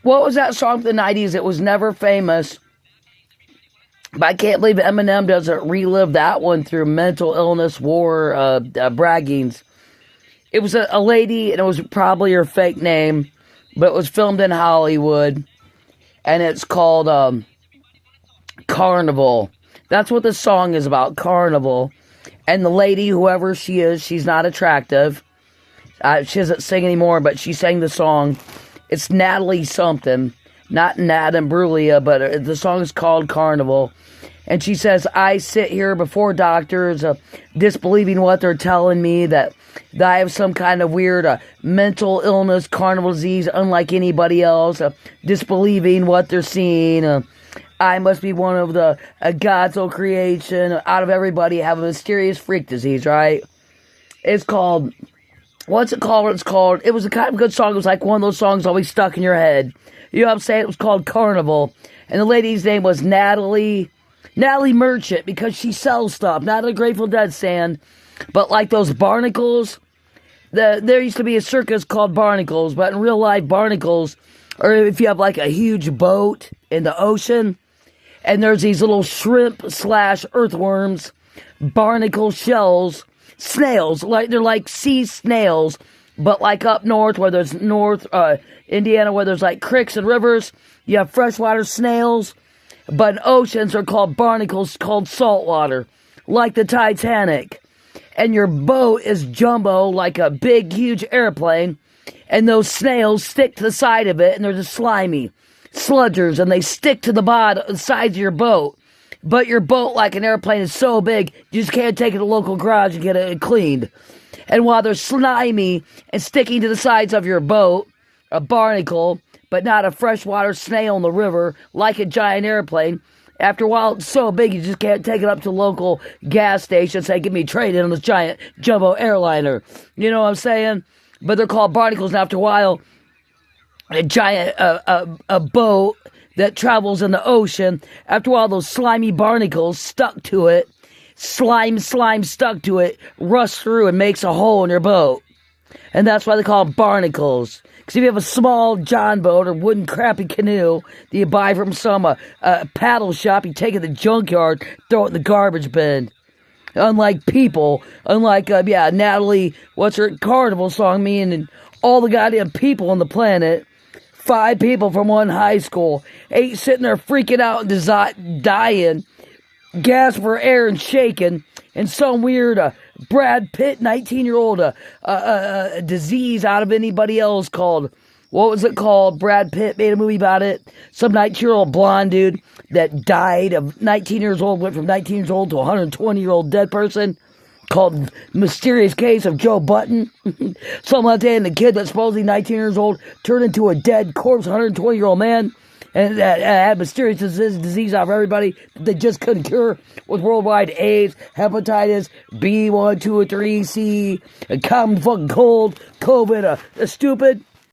what was that song from the 90s? It was never famous. But I can't believe Eminem doesn't relive that one through mental illness, war, braggings. It was a lady, and it was probably her fake name, but it was filmed in Hollywood, and it's called Carnival. That's what the song is about, Carnival. And the lady, whoever she is, she's not attractive. She doesn't sing anymore, but she sang the song. It's Natalie something, not Nat Imbruglia, but the song is called Carnival. And she says, I sit here before doctors, disbelieving what they're telling me, that I have some kind of weird mental illness, carnival disease, unlike anybody else, disbelieving what they're seeing. I must be one of the God's own creation. Out of everybody, have a mysterious freak disease, right? It's called, what's it called? It was a kind of good song. It was like one of those songs always stuck in your head. You know what I'm saying? It was called Carnival. And the lady's name was Natalie Merchant, because she sells stuff, not a Grateful Dead stand, but like those barnacles. There used to be a circus called Barnacles, but in real life, barnacles, or if you have like a huge boat in the ocean, and there's these little shrimp/earthworms, barnacle shells, snails, like they're like sea snails, but like up north, where there's Indiana, where there's like creeks and rivers, you have freshwater snails. But in oceans are called barnacles, called saltwater, like the Titanic. And your boat is jumbo, like a big, huge airplane. And those snails stick to the side of it, and they're just slimy sludgers, and they stick to the sides of your boat. But your boat, like an airplane, is so big, you just can't take it to the local garage and get it cleaned. And while they're slimy and sticking to the sides of your boat, a barnacle, but not a freshwater snail in the river, like a giant airplane. After a while, it's so big, you just can't take it up to local gas station and say, give me trade on this giant jumbo airliner. You know what I'm saying? But they're called barnacles, and after a while, a giant, a boat that travels in the ocean, after a while, those slimy barnacles stuck to it, slime stuck to it, rusts through and makes a hole in your boat. And that's why they call them barnacles. Because if you have a small john boat or wooden crappy canoe that you buy from some paddle shop, you take it to the junkyard, throw it in the garbage bin. Unlike people, Natalie, what's her Carnival song, me and all the goddamn people on the planet, 5 people from one high school, 8 sitting there freaking out and dying, gasping for air and shaking, and some weird Brad Pitt 19-year-old disease out of anybody else called, what was it called? Brad Pitt made a movie about it. Some 19-year-old blonde dude that died of 19 years old, went from 19 years old to a 120-year-old dead person, called Mysterious Case of Joe Button. Something like that, and the kid that's supposedly 19 years old turned into a dead corpse, 120-year-old man. And that had mysterious disease out of everybody that they just couldn't cure with worldwide AIDS, hepatitis, B, 1, 2, 3, C, a common fucking cold, COVID, stupid.